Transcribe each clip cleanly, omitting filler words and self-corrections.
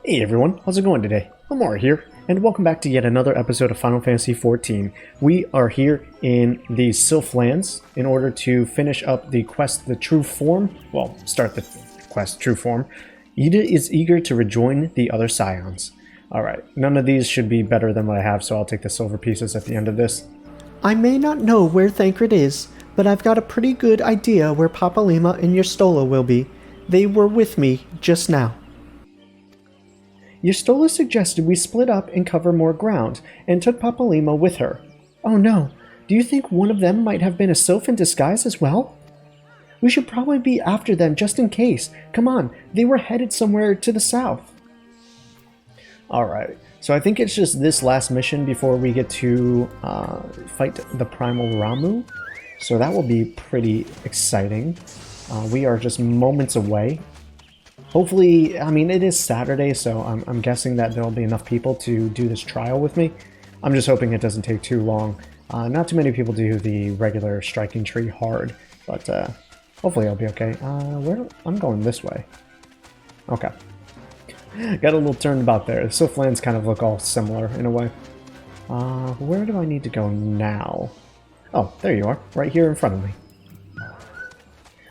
Hey everyone, how's it going today? Lamoura here, and welcome back to yet another episode of Final Fantasy XIV. We are here in the Sylph Lands in order to finish up the quest, the True Form. Well, start the quest, True Form. Ida is eager to rejoin the other Scions. Alright, none of these should be better than what I have, so I'll take the silver pieces at the end of this. I may not know where Thancred is, but I've got a pretty good idea where Papa Lima and Yerstola will be. They were with me just now. Yerstola suggested we split up and cover more ground, and took Papa Lima with her. Oh no, do you think one of them might have been a sylph in disguise as well? We should probably be after them just in case. Come on, they were headed somewhere to the south. Alright, so I think it's just this last mission before we get to fight the Primal Ramuh. So that will be pretty exciting. We are just moments away. Hopefully, I mean, it is Saturday, so I'm guessing that there'll be enough people to do this trial with me. I'm just hoping it doesn't take too long. Not too many people do the regular striking tree hard, but hopefully I'll be okay. I'm going this way. Okay. Got a little turnabout there. The Sylph Lands kind of look all similar in a way. Where do I need to go now? Oh, there you are, right here in front of me.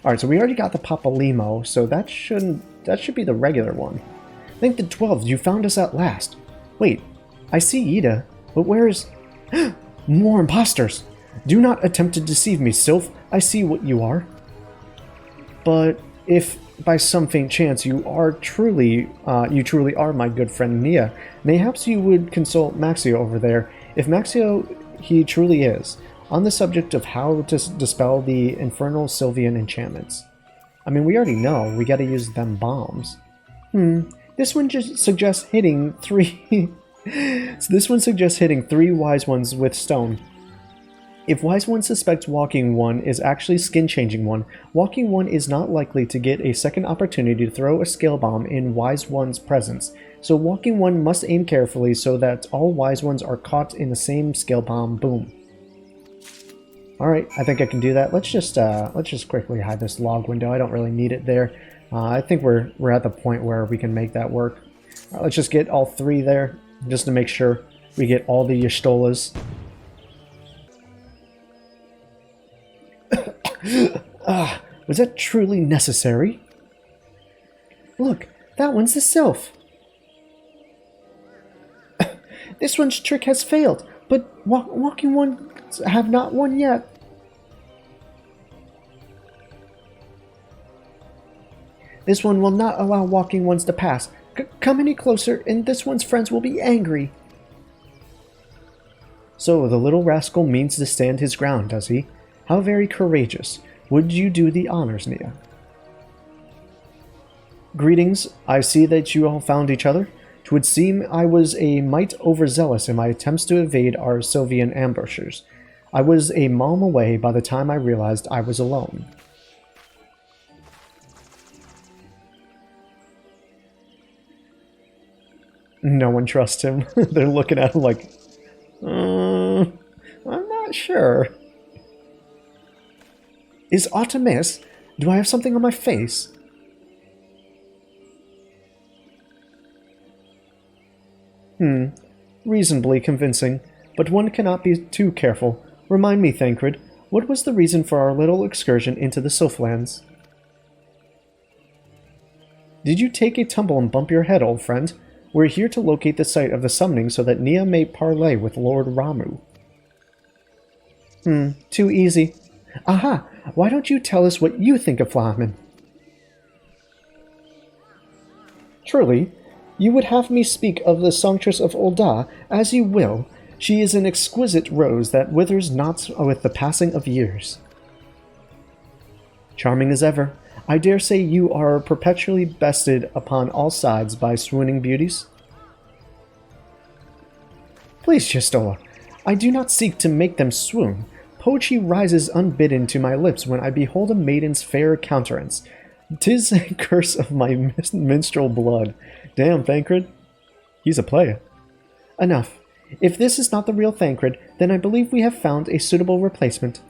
Alright, so we already got the Papalimo, so that should be the regular one. Thank the 12, you found us at last. Wait, I see Ida, but where is... More imposters! Do not attempt to deceive me, Sylph. I see what you are. But if by some faint chance you truly are my good friend Nia, mayhaps you would consult Maxio over there. If Maxio he truly is, on the subject of how to dispel the infernal Sylvian enchantments. I mean, we already know. We gotta use them bombs. This one just suggests hitting three... This one suggests hitting 3 Wise Ones with stone. If Wise One suspects Walking One is actually Skin-Changing One, Walking One is not likely to get a second opportunity to throw a scale bomb in Wise One's presence, so Walking One must aim carefully so that all Wise Ones are caught in the same scale bomb boom. Alright, I think I can do that. Let's just quickly hide this log window. I don't really need it there. I think we're at the point where we can make that work. Right, let's just get all 3 there, just to make sure we get all the Yerstolas. Was that truly necessary? Look, that one's the Sylph. This one's trick has failed, but Walking One have not won yet. This one will not allow Walking Ones to pass. Come any closer, and this one's friends will be angry. So the little rascal means to stand his ground, does he? How very courageous. Would you do the honors, Nia? Greetings. I see that you all found each other. 'Twould seem I was a mite overzealous in my attempts to evade our Sylvian ambushers. I was a mile away by the time I realized I was alone. No one trusts him. They're looking at him like, I'm not sure. Is aught amiss? Do I have something on my face? Reasonably convincing, but one cannot be too careful. Remind me, Thancred, what was the reason for our little excursion into the Sylph Lands? Did you take a tumble and bump your head, old friend? We're here to locate the site of the summoning so that Nia may parley with Lord Ramuh. Too easy. Aha! Why don't you tell us what you think of Flamen? Truly, you would have me speak of the Songstress of Ul'dah as you will. She is an exquisite rose that withers not with the passing of years. Charming as ever, I dare say you are perpetually bested upon all sides by swooning beauties. Please, Yerstola, I do not seek to make them swoon. Poetry rises unbidden to my lips when I behold a maiden's fair countenance. 'Tis a curse of my minstrel blood. Damn, Thancred. He's a player. Enough. If this is not the real Thancred, then I believe we have found a suitable replacement.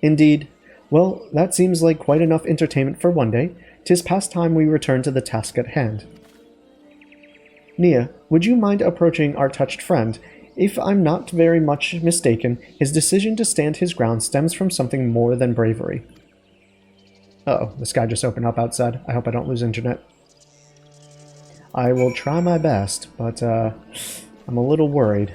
Indeed. Well, that seems like quite enough entertainment for one day. 'Tis past time we return to the task at hand. Nia, would you mind approaching our touched friend? If I'm not very much mistaken, his decision to stand his ground stems from something more than bravery. Uh-oh, the sky just opened up outside. I hope I don't lose internet. I will try my best, but I'm a little worried.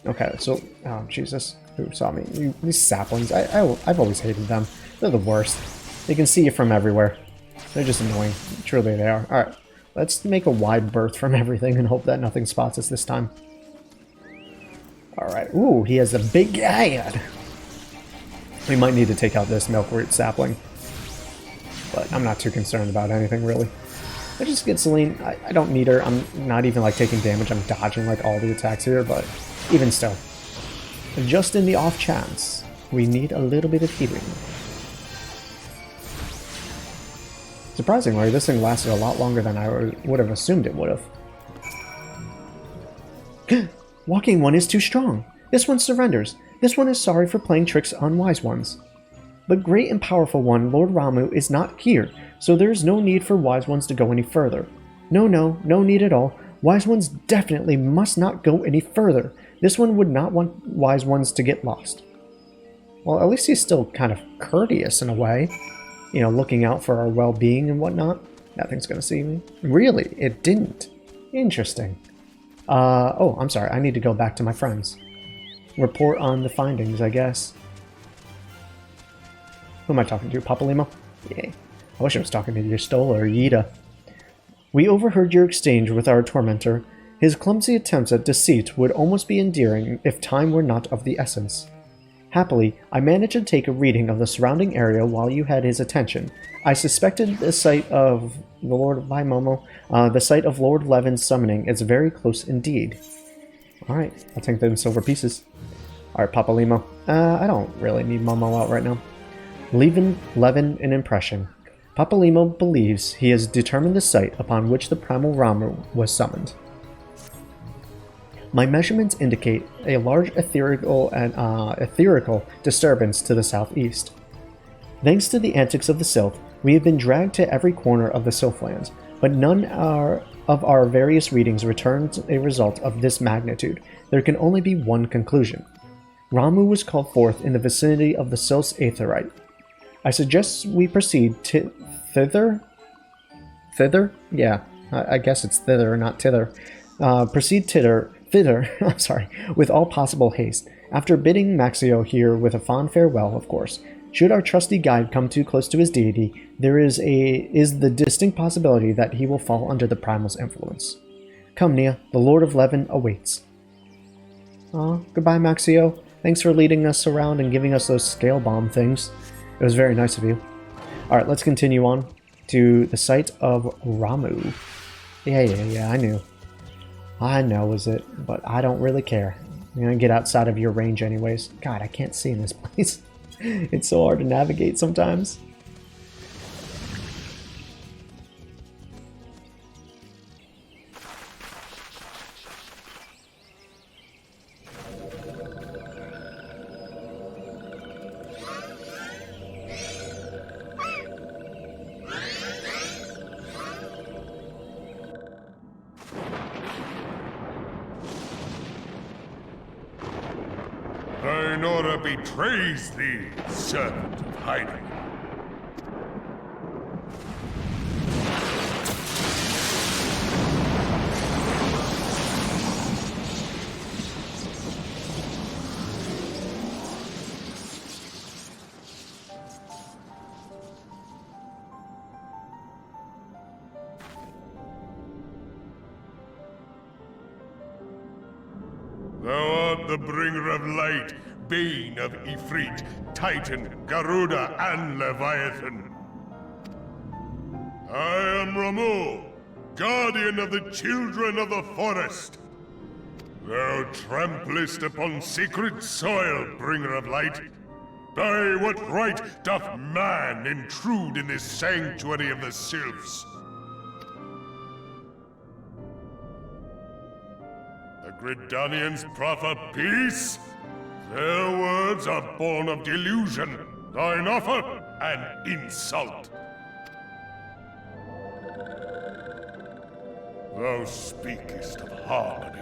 Okay, so... Oh, Jesus. Who saw me? These saplings. I've always hated them. They're the worst. They can see you from everywhere. They're just annoying. Truly they are. Alright, let's make a wide berth from everything and hope that nothing spots us this time. Alright. Ooh, he has a big head. We might need to take out this milkroot sapling. But I'm not too concerned about anything, really. I just get Celine. I don't need her. I'm not even, like, taking damage. I'm dodging, like, all the attacks here, but even still. Just in the off chance, we need a little bit of healing. Surprisingly, this thing lasted a lot longer than I would have assumed it would have. Walking one is too strong. This one surrenders. This one is sorry for playing tricks on wise ones. But great and powerful one, Lord Ramuh, is not here, so there is no need for wise ones to go any further. No need at all. Wise ones definitely must not go any further. This one would not want wise ones to get lost. Well, at least he's still kind of courteous in a way. You know, looking out for our well-being and whatnot. Nothing's gonna see me. Really? It didn't. Interesting. Oh, I'm sorry. I need to go back to my friends. Report on the findings, I guess. Who am I talking to? Papalimo? Yeah. I wish I was talking to Yestola or Yida. We overheard your exchange with our tormentor. His clumsy attempts at deceit would almost be endearing if time were not of the essence. Happily, I managed to take a reading of the surrounding area while you had his attention. I suspected the site of Lord the site of Lord Levin's summoning is very close indeed. Alright, I'll take them silver pieces. Alright, Papalimo. I don't really need Momo out right now. Leaving Levin an impression. Papalimo believes he has determined the site upon which the primal Ramuh was summoned. My measurements indicate a large etherical disturbance to the southeast. Thanks to the antics of the Sylph, we have been dragged to every corner of the Sylphlands, but none of our various readings returned a result of this magnitude. There can only be one conclusion. Ramuh was called forth in the vicinity of the Sylph's aetherite. I suggest we proceed thither? Thither? Yeah, I guess it's thither, not tither. Proceed thither, I'm sorry, with all possible haste. After bidding Maxio here with a fond farewell, of course. Should our trusty guide come too close to his deity, there is the distinct possibility that he will fall under the primal's influence. Come, Nia, the Lord of Levin awaits. Goodbye, Maxio. Thanks for leading us around and giving us those scale bomb things. It was very nice of you. Alright, let's continue on to the site of Ramuh. Yeah, I knew. I know, is it? But I don't really care. I'm gonna get outside of your range anyways. God, I can't see in this place. It's so hard to navigate sometimes. Thanora betrays thee, servant of hiding. Thou art the bringer of light, bane of Ifrit, Titan, Garuda, and Leviathan. I am Ramuh, guardian of the children of the forest. Thou tramplest upon sacred soil, bringer of light. By what right doth man intrude in this sanctuary of the sylphs? The Gridanians proffer peace? Their words are born of delusion, thine offer an insult. Thou speakest of harmony,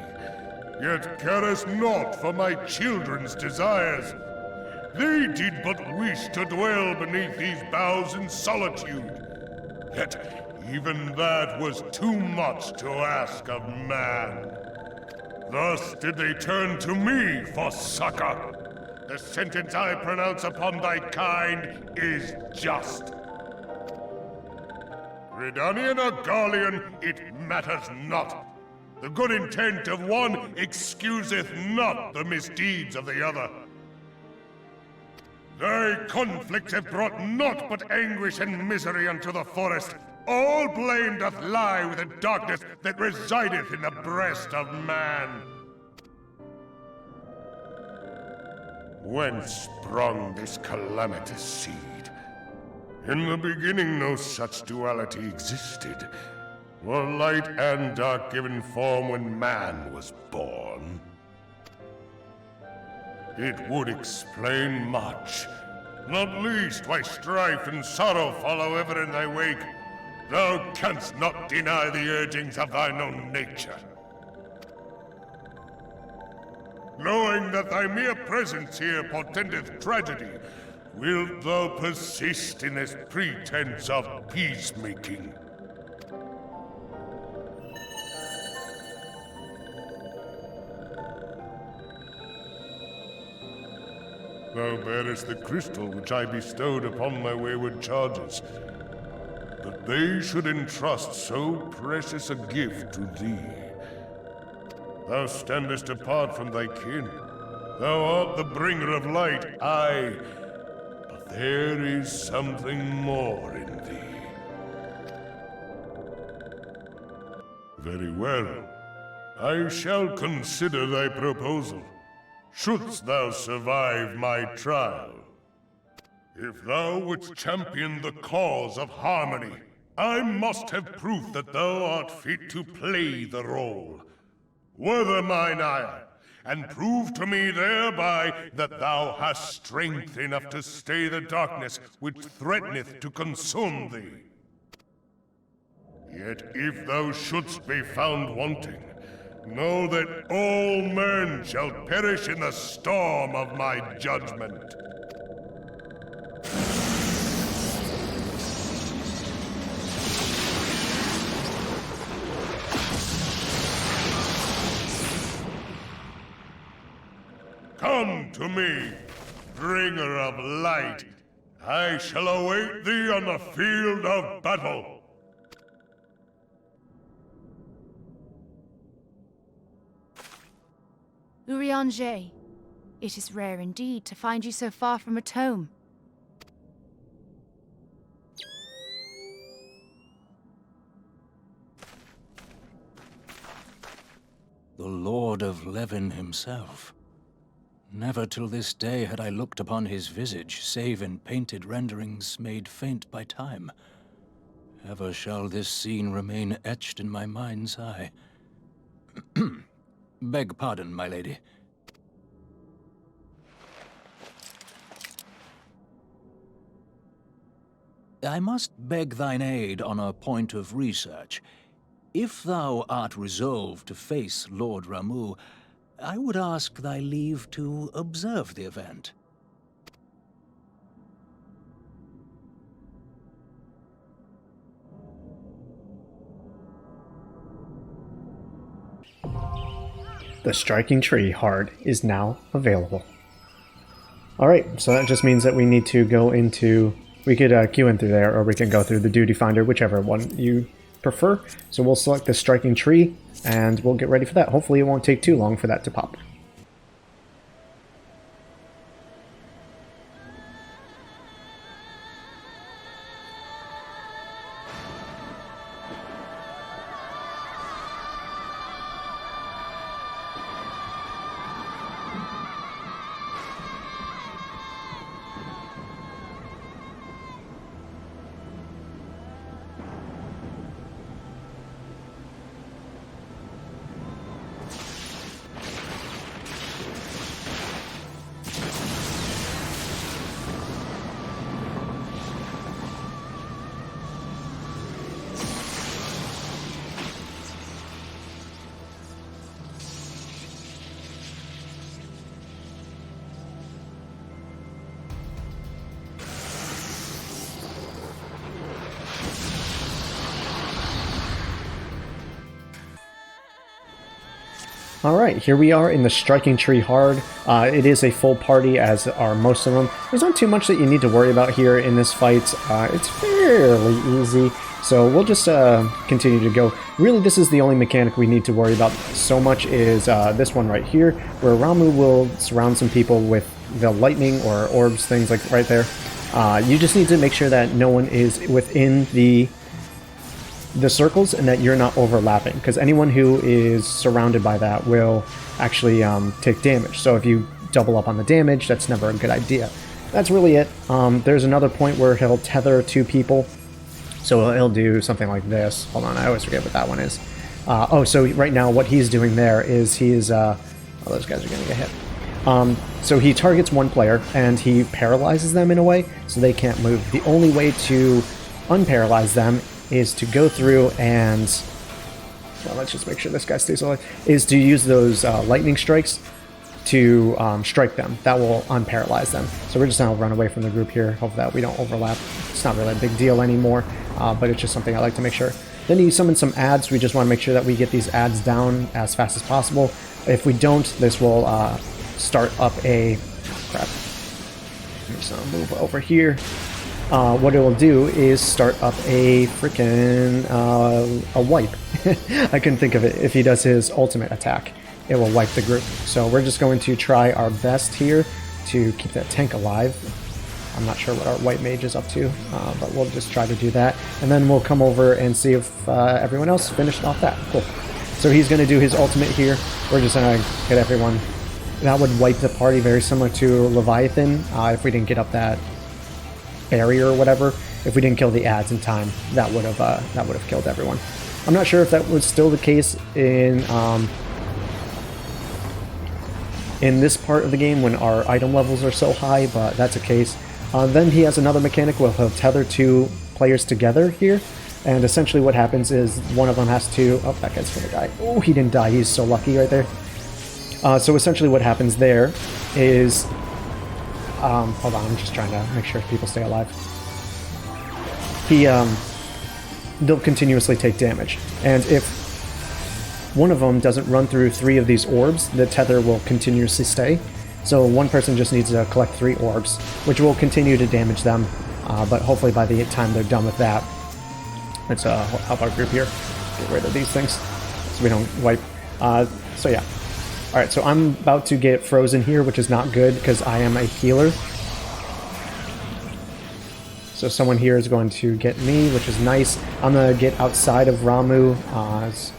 yet carest not for my children's desires. They did but wish to dwell beneath these boughs in solitude. Yet even that was too much to ask of man. Thus did they turn to me for succor. The sentence I pronounce upon thy kind is just. Redanian or Garlean, it matters not. The good intent of one excuseth not the misdeeds of the other. Thy conflicts have brought naught but anguish and misery unto the forest. All blame doth lie with the darkness that resideth in the breast of man. Whence sprung this calamitous seed? In the beginning no such duality existed. Were light and dark given form when man was born? It would explain much, not least why strife and sorrow follow ever in thy wake. Thou canst not deny the urgings of thine own nature. Knowing that thy mere presence here portendeth tragedy, wilt thou persist in this pretense of peacemaking? Thou bearest the crystal which I bestowed upon my wayward charges. That they should entrust so precious a gift to thee. Thou standest apart from thy kin. Thou art the bringer of light, aye. But there is something more in thee. Very well. I shall consider thy proposal. Shouldst thou survive my trial. If thou wouldst champion the cause of harmony, I must have proof that thou art fit to play the role. Wither mine ire, and prove to me thereby that thou hast strength enough to stay the darkness which threateneth to consume thee. Yet if thou shouldst be found wanting, know that all men shall perish in the storm of my judgment. Come to me, bringer of light. I shall await thee on the field of battle. Eorzea, it is rare indeed to find you so far from a tome. The Lord of Levin himself. Never till this day had I looked upon his visage, save in painted renderings made faint by time. Ever shall this scene remain etched in my mind's eye. Beg pardon, my lady. I must beg thine aid on a point of research. If thou art resolved to face Lord Ramuh, I would ask thy leave to observe the event. The Striking Tree Hard is now available. Alright, so that just means that we need to go into... We could queue in through there, or we can go through the Duty Finder, whichever one you prefer. So we'll select the Striking Tree, and we'll get ready for that. Hopefully it won't take too long for that to pop. Alright, here we are in the Striking Tree Hard. It is a full party, as are most of them. There's not too much that you need to worry about here in this fight. It's fairly easy, so we'll just continue to go. Really, this is the only mechanic we need to worry about so much is this one right here, where Ramuh will surround some people with the lightning or orbs, things like right there. You just need to make sure that no one is within the circles and that you're not overlapping, because anyone who is surrounded by that will actually take damage. So if you double up on the damage, that's never a good idea. That's really it. There's another point where he'll tether two people, so he'll do something like this. Hold on, I always forget what that one is. Oh, so right now what he's doing there is he's oh, those guys are gonna get hit. So he targets one player and he paralyzes them in a way so they can't move. The only way to unparalyze them is to go through and, well, let's just make sure this guy stays alive, is to use those lightning strikes to strike them. That will unparalyze them. So we're just going to run away from the group here, hope that we don't overlap. It's not really a big deal anymore, but it's just something I like to make sure. Then he summons some adds. We just want to make sure that we get these adds down as fast as possible. If we don't, this will start up a... crap. I'm just going to move over here. What it will do is start up a freaking a wipe. I couldn't think of it. If he does his ultimate attack, it will wipe the group. So we're just going to try our best here to keep that tank alive. I'm not sure what our white mage is up to, but we'll just try to do that. And then we'll come over and see if everyone else finished off that. Cool. So he's going to do his ultimate here. We're just going to hit everyone. That would wipe the party, very similar to Leviathan, if we didn't get up that barrier or whatever. If we didn't kill the adds in time, that would have killed everyone. I'm not sure if that was still the case in this part of the game when our item levels are so high, but that's a case. Then he has another mechanic where he'll tether two players together here, and essentially what happens is one of them has to... oh, that guy's gonna die. Oh, he didn't die. He's so lucky right there. So essentially what happens there is... hold on, I'm just trying to make sure people stay alive. They'll continuously take damage, and if one of them doesn't run through 3 of these orbs, the tether will continuously stay. So one person just needs to collect 3 orbs, which will continue to damage them, but hopefully by the time they're done with that, let's help our group here get rid of these things so we don't wipe. So yeah. Alright, so I'm about to get frozen here, which is not good because I am a healer. So someone here is going to get me, which is nice. I'm going to get outside of Ramuh's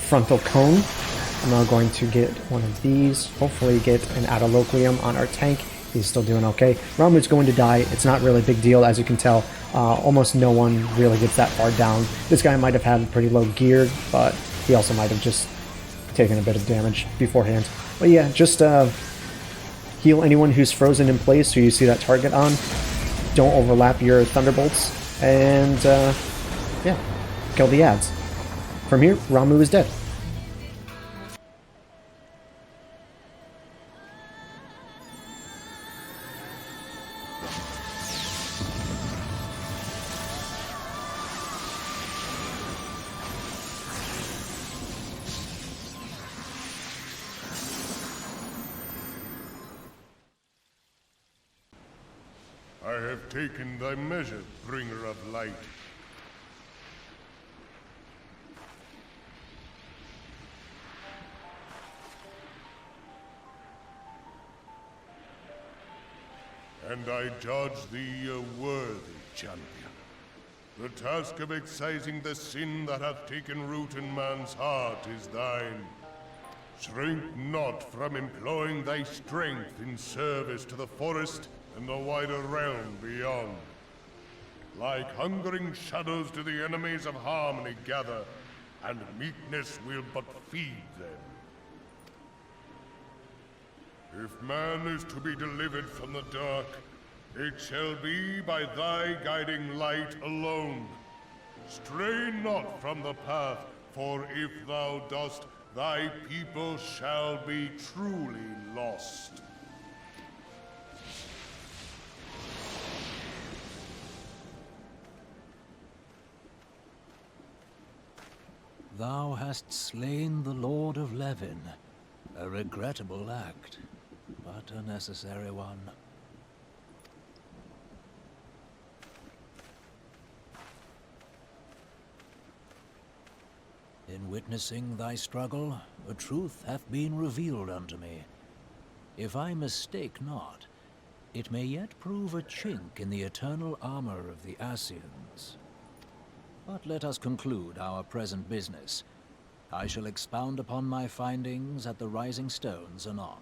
frontal cone. I'm now going to get one of these, hopefully get an Adoloquium on our tank. He's still doing okay. Ramuh's going to die. It's not really a big deal, as you can tell. Almost no one really gets that far down. This guy might have had pretty low gear, but he also might have just taken a bit of damage beforehand. But yeah, just heal anyone who's frozen in place who you see that target on. Don't overlap your thunderbolts, and yeah, kill the adds. From here, Ramuh is dead. I have taken thy measure, bringer of light. And I judge thee a worthy champion. The task of excising the sin that hath taken root in man's heart is thine. Shrink not from employing thy strength in service to the forest and the wider realm beyond. Like hungering shadows do the enemies of harmony gather, and meekness will but feed them. If man is to be delivered from the dark, it shall be by thy guiding light alone. Stray not from the path, for if thou dost, thy people shall be truly lost. Thou hast slain the Lord of Levin. A regrettable act, but a necessary one. In witnessing thy struggle, a truth hath been revealed unto me. If I mistake not, it may yet prove a chink in the eternal armor of the Ascians. But let us conclude our present business. I shall expound upon my findings at the Rising Stones anon.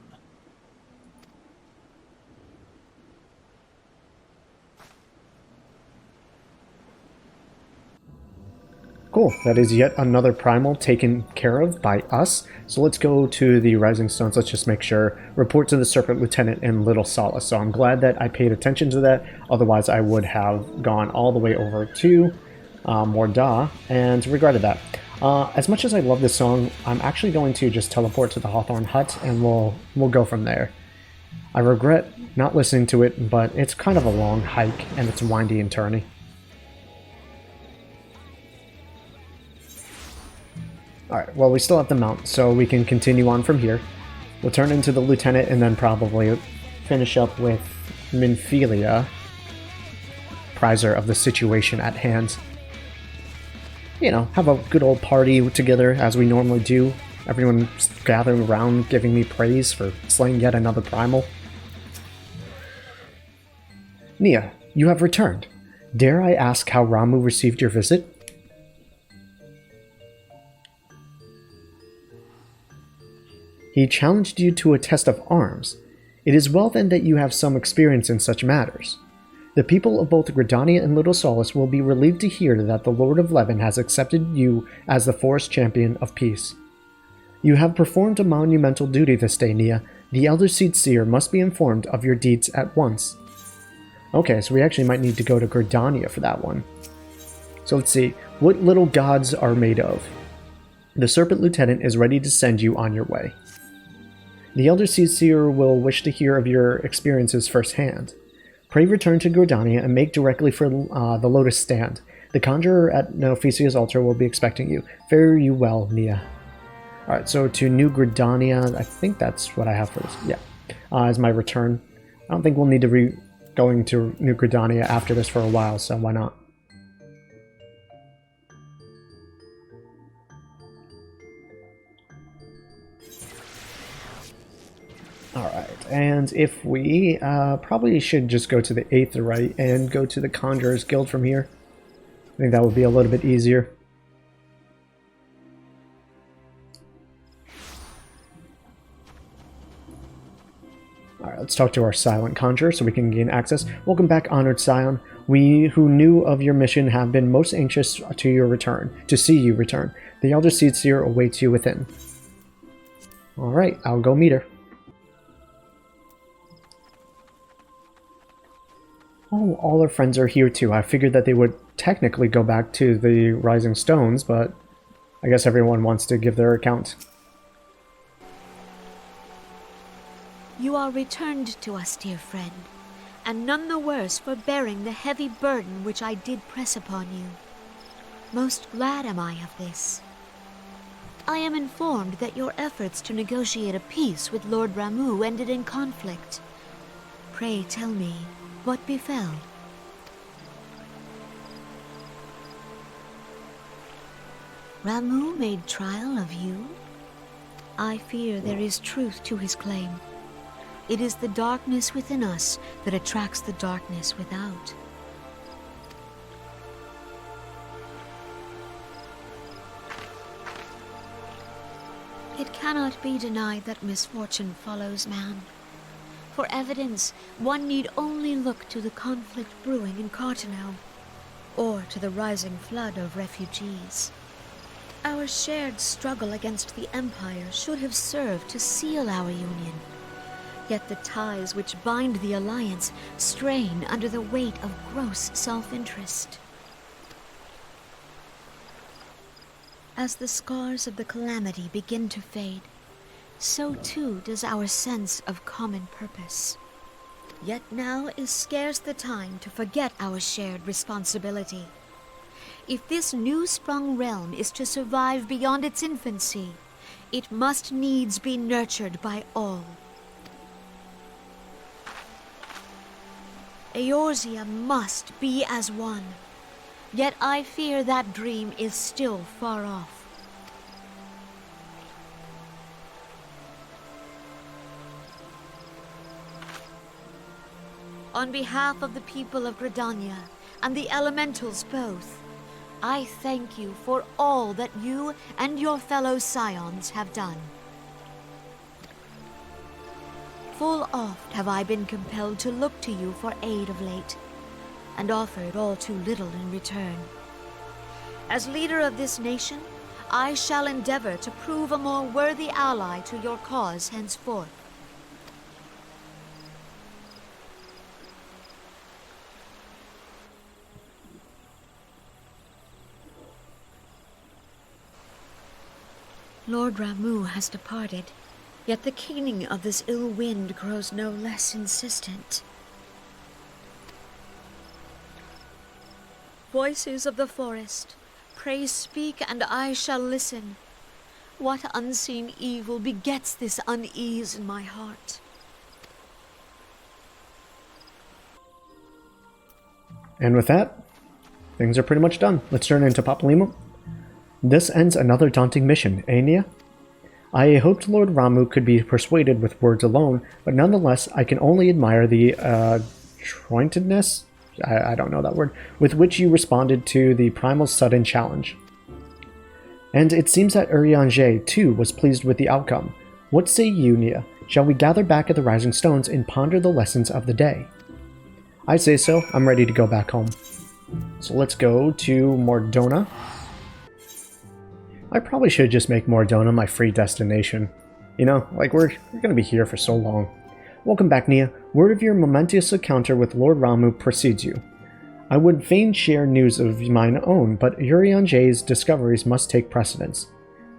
Cool, that is yet another primal taken care of by us. So let's go to the Rising Stones. Let's just make sure. Report to the Serpent Lieutenant in Little Solace. So I'm glad that I paid attention to that. Otherwise, I would have gone all the way over to Morda and regretted that. As much as I love this song, I'm actually going to just teleport to the Hawthorn Hut and we'll go from there. I regret not listening to it, but it's kind of a long hike and it's windy and turny. Alright, well we still have the mount, so we can continue on from here. We'll turn into the Lieutenant and then probably finish up with Minfilia, prizer of the situation at hand. You know, have a good old party together as we normally do. Everyone gathering around giving me praise for slaying yet another primal. Nia, you have returned. Dare I ask how Ramuh received your visit? He challenged you to a test of arms. It is well then that you have some experience in such matters. The people of both Gridania and Little Solace will be relieved to hear that the Lord of Levin has accepted you as the Forest Champion of Peace. You have performed a monumental duty this day, Nia. The Elder Seed Seer must be informed of your deeds at once. Okay, so we actually might need to go to Gridania for that one. So let's see. What little gods are made of? The Serpent Lieutenant is ready to send you on your way. The Elder Seed Seer will wish to hear of your experiences firsthand. Pray return to Gridania and make directly for the Lotus Stand. The Conjurer at Nofisia's altar will be expecting you. Fare you well, Nia. Alright, so to New Gridania, I think that's what I have for this. Yeah, as my return. I don't think we'll need to be going to New Gridania after this for a while, so why not? Alright, and if we probably should just go to the Aetheryte and go to the Conjurer's Guild from here. I think that would be a little bit easier. Alright, let's talk to our Silent Conjurer so we can gain access. Welcome back, Honored Scion. We who knew of your mission have been most anxious to see you return. The Elder Seed Seer awaits you within. Alright, I'll go meet her. Oh, all our friends are here too. I figured that they would technically go back to the Rising Stones, but I guess everyone wants to give their account. You are returned to us, dear friend, and none the worse for bearing the heavy burden which I did press upon you. Most glad am I of this. I am informed that your efforts to negotiate a peace with Lord Ramuh ended in conflict. Pray tell me, what befell? Ramuh made trial of you? I fear there is truth to his claim. It is the darkness within us that attracts the darkness without. It cannot be denied that misfortune follows man. For evidence, one need only look to the conflict brewing in Cartanel, or to the rising flood of refugees. Our shared struggle against the Empire should have served to seal our union. Yet the ties which bind the alliance strain under the weight of gross self-interest. As the scars of the calamity begin to fade, so too does our sense of common purpose. Yet now is scarce the time to forget our shared responsibility. If this new-sprung realm is to survive beyond its infancy, it must needs be nurtured by all. Eorzea must be as one. Yet I fear that dream is still far off. On behalf of the people of Gridania and the elementals both, I thank you for all that you and your fellow scions have done. Full oft have I been compelled to look to you for aid of late, and offered all too little in return. As leader of this nation, I shall endeavor to prove a more worthy ally to your cause henceforth. Lord Ramu has departed, yet the keening of this ill wind grows no less insistent. Voices of the forest, pray speak and I shall listen. What unseen evil begets this unease in my heart? And with that, things are pretty much done. Let's turn into Papalimo. This ends another daunting mission, eh, Nia? I hoped Lord Ramu could be persuaded with words alone, but nonetheless I can only admire the trointedness, I don't know that word, with which you responded to the primal sudden challenge. And it seems that Eorzea too was pleased with the outcome. What say you, Nia? Shall we gather back at the Rising Stones and ponder the lessons of the day? I say so. I'm ready to go back home. So let's go to Mordona. I probably should just make Mordona my free destination. You know, like we're gonna be here for so long. Welcome back, Nia. Word of your momentous encounter with Lord Ramu precedes you. I would fain share news of mine own, but Eorzea's discoveries must take precedence.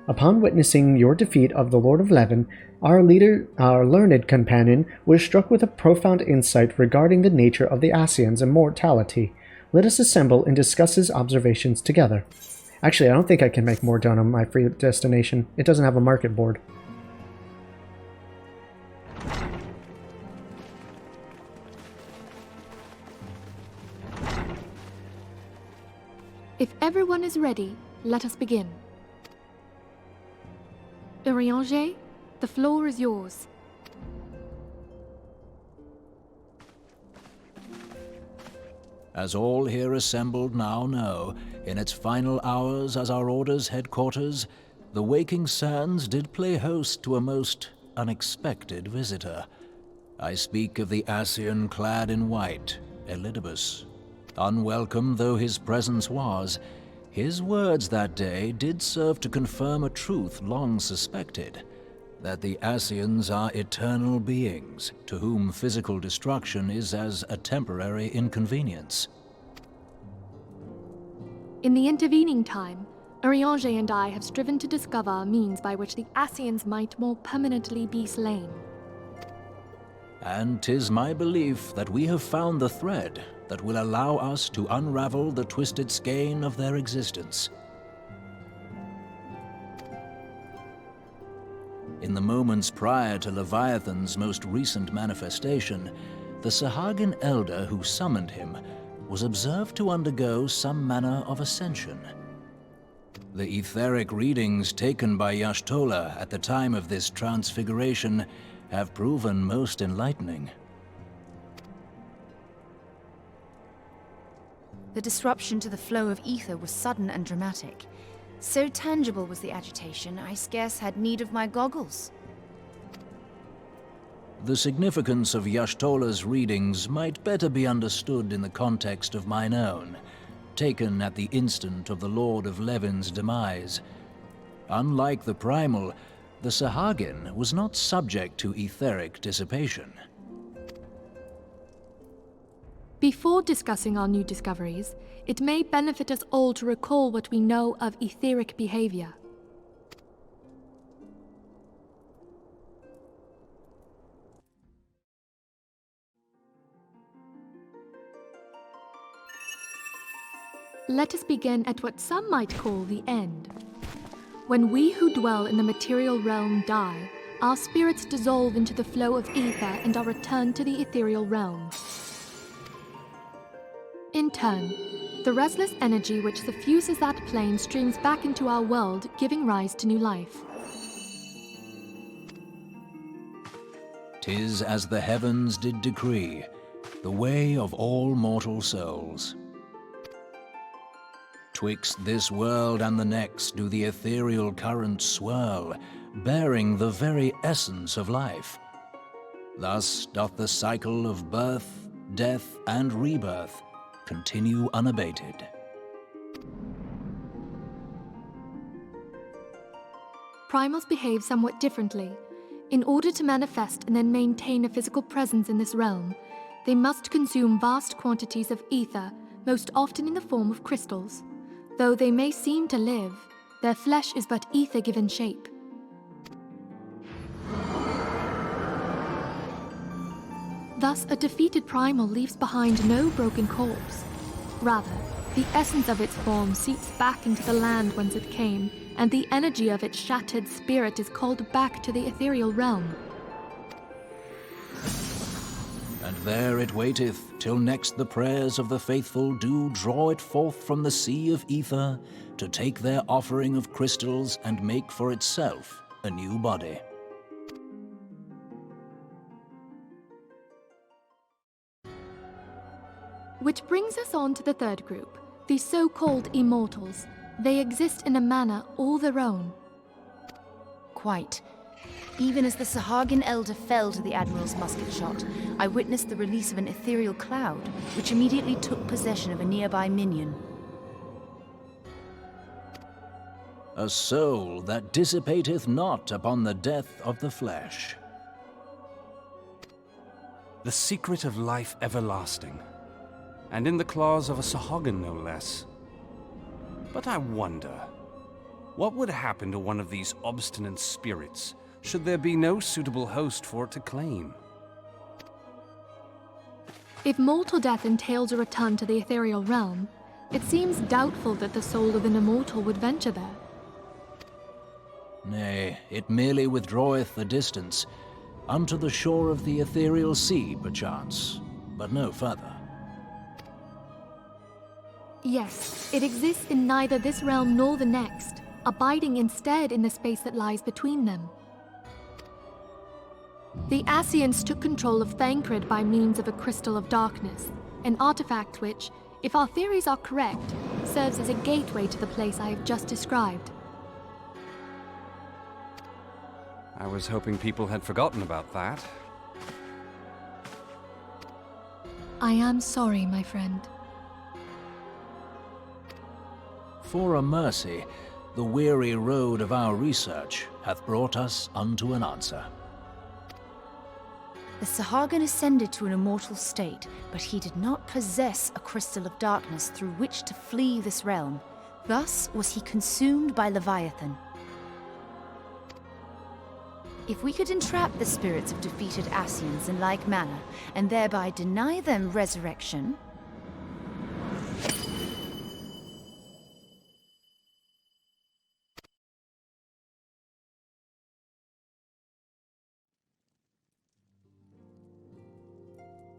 Upon witnessing your defeat of the Lord of Leven, our learned companion was struck with a profound insight regarding the nature of the Ascians' immortality. Let us assemble and discuss his observations together. Actually, I don't think I can make Mordona my free destination. It doesn't have a market board. If everyone is ready, let us begin. Eorzea, the floor is yours. As all here assembled now know, in its final hours as our Order's headquarters, the Waking Sands did play host to a most unexpected visitor. I speak of the Ascian clad in white, Elidibus. Unwelcome though his presence was, his words that day did serve to confirm a truth long suspected, that the Ascians are eternal beings, to whom physical destruction is as a temporary inconvenience. In the intervening time, Eorzea and I have striven to discover a means by which the Ascians might more permanently be slain. And 'tis my belief that we have found the thread that will allow us to unravel the twisted skein of their existence. In the moments prior to Leviathan's most recent manifestation, the Sahagin elder who summoned him was observed to undergo some manner of ascension. The etheric readings taken by Y'shtola at the time of this transfiguration have proven most enlightening. The disruption to the flow of ether was sudden and dramatic. So tangible was the agitation, I scarce had need of my goggles. The significance of Y'shtola's readings might better be understood in the context of mine own, taken at the instant of the Lord of Leven's demise. Unlike the primal, the Sahagin was not subject to etheric dissipation. Before discussing our new discoveries, it may benefit us all to recall what we know of etheric behavior. let us begin at what some might call the end. When we who dwell in the material realm die, our spirits dissolve into the flow of ether and are returned to the ethereal realm. In turn, the restless energy which suffuses that plane streams back into our world, giving rise to new life. 'Tis as the heavens did decree, the way of all mortal souls. Twixt this world and the next do the ethereal currents swirl, bearing the very essence of life. Thus doth the cycle of birth, death, and rebirth continue unabated. Primals behave somewhat differently. In order to manifest and then maintain a physical presence in this realm, they must consume vast quantities of ether, most often in the form of crystals. Though they may seem to live, their flesh is but ether given shape. Thus, a defeated primal leaves behind no broken corpse. Rather, the essence of its form seeps back into the land whence it came, and the energy of its shattered spirit is called back to the ethereal realm. And there it waiteth, till next the prayers of the faithful do draw it forth from the sea of ether, to take their offering of crystals and make for itself a new body. Which brings us on to the third group, the so-called immortals. They exist in a manner all their own. Quite. Even as the Sahagin elder fell to the Admiral's musket shot, I witnessed the release of an ethereal cloud, which immediately took possession of a nearby minion. A soul that dissipateth not upon the death of the flesh. The secret of life everlasting, and in the claws of a Sahagin no less. But I wonder, what would happen to one of these obstinate spirits should there be no suitable host for it to claim? If mortal death entails a return to the ethereal realm, it seems doubtful that the soul of an immortal would venture there. Nay, it merely withdraweth the distance, unto the shore of the ethereal sea, perchance, but no further. Yes, it exists in neither this realm nor the next, abiding instead in the space that lies between them. The Ascians took control of Thancred by means of a crystal of darkness, an artifact which, if our theories are correct, serves as a gateway to the place I have just described. I was hoping people had forgotten about that. I am sorry, my friend. For a mercy, the weary road of our research hath brought us unto an answer. The Sahagin ascended to an immortal state, but he did not possess a crystal of darkness through which to flee this realm. Thus was he consumed by Leviathan. If we could entrap the spirits of defeated Ascians in like manner, and thereby deny them resurrection...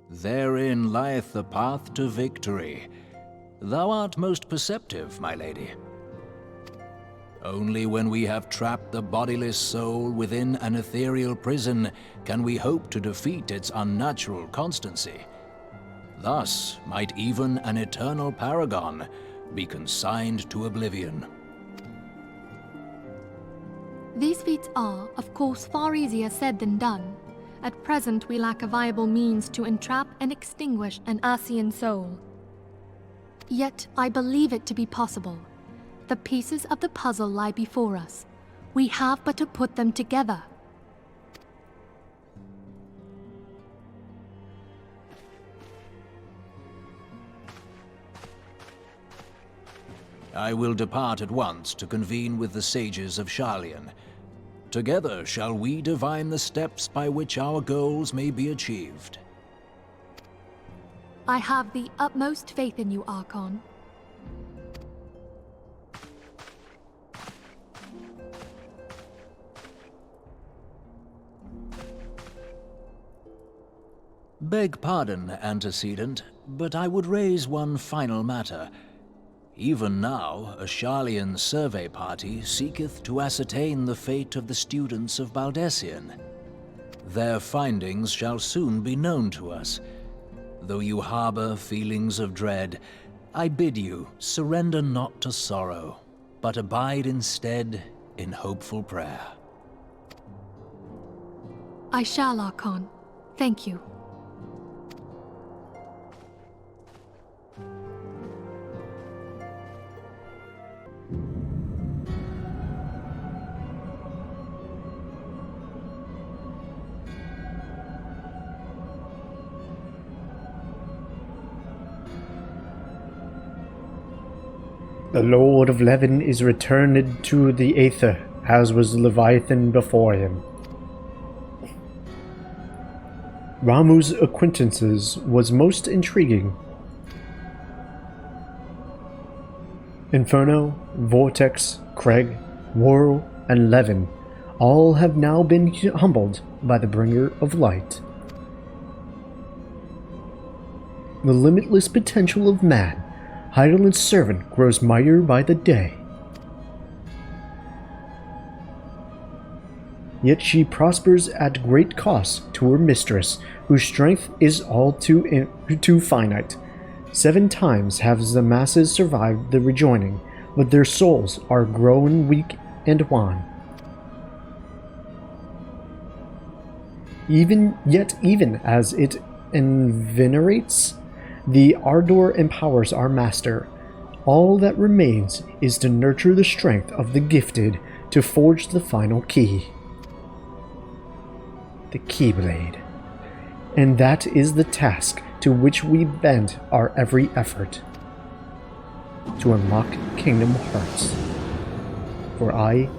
Therein lieth the path to victory. Thou art most perceptive, my lady. Only when we have trapped the bodiless soul within an ethereal prison can we hope to defeat its unnatural constancy. Thus might even an eternal paragon be consigned to oblivion. These feats are, of course, far easier said than done. At present, we lack a viable means to entrap and extinguish an Ascian soul. Yet, I believe it to be possible. The pieces of the puzzle lie before us. We have but to put them together. I will depart at once to convene with the sages of Sharlayan. Together shall we divine the steps by which our goals may be achieved. I have the utmost faith in you, Archon. Beg pardon, antecedent, but I would raise one final matter. Even now, a Sharlayan survey party seeketh to ascertain the fate of the students of Baldessian. Their findings shall soon be known to us. Though you harbor feelings of dread, I bid you surrender not to sorrow, but abide instead in hopeful prayer. I shall, Archon. Thank you. The Lord of Levin is returned to the Aether, as was Leviathan before him. Ramuh's acquaintances was most intriguing. Inferno, Vortex, Craig, Whirl, and Levin all have now been humbled by the Bringer of Light. The limitless potential of man, Hydaelyn's servant, grows mightier by the day. Yet she prospers at great cost to her mistress, whose strength is all too finite. 7 times have the masses survived the rejoining, but their souls are grown weak and wan. Even as it invigorates, the ardor empowers our master. All that remains is to nurture the strength of the gifted to forge the final key. The Keyblade. And that is the task to which we bend our every effort. To unlock Kingdom Hearts. For I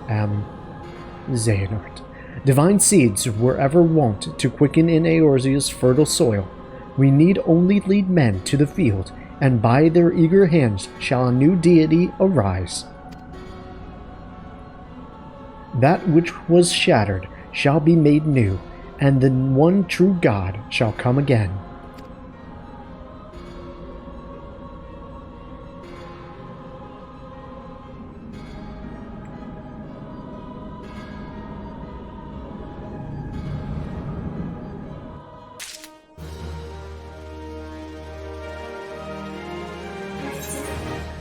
am Xehanort. Divine seeds were ever wont to quicken in Eorzea's fertile soil. We need only lead men to the field, and by their eager hands shall a new deity arise. That which was shattered shall be made new, and the one true God shall come again.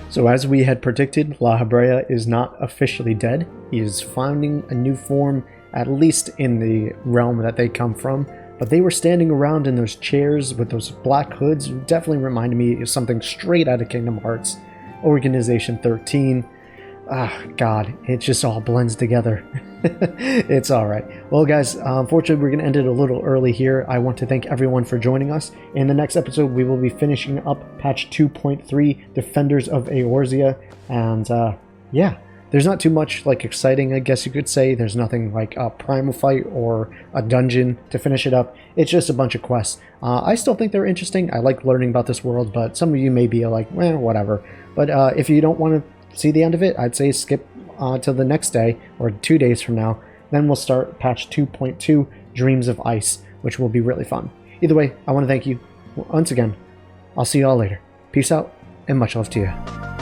So as we had predicted, La Habrea is not officially dead. He is finding a new form, at least in the realm that they come from. But they were standing around in those chairs with those black hoods. It definitely reminded me of something straight out of Kingdom Hearts. Organization 13. Ah, God, it just all blends together. It's alright. Well, guys, unfortunately, we're going to end it a little early here. I want to thank everyone for joining us. In the next episode, we will be finishing up patch 2.3, Defenders of Eorzea. And, yeah, there's not too much, like, exciting, I guess you could say. There's nothing like a primal fight or a dungeon to finish it up. It's just a bunch of quests. I still think they're interesting. I like learning about this world, but some of you may be like, well, whatever. But if you don't want to see the end of it, I'd say skip till the next day, or 2 days from now. Then we'll start patch 2.2, Dreams of Ice, which will be really fun. Either way, I want to thank you once again. I'll see you all later. Peace out, and much love to you.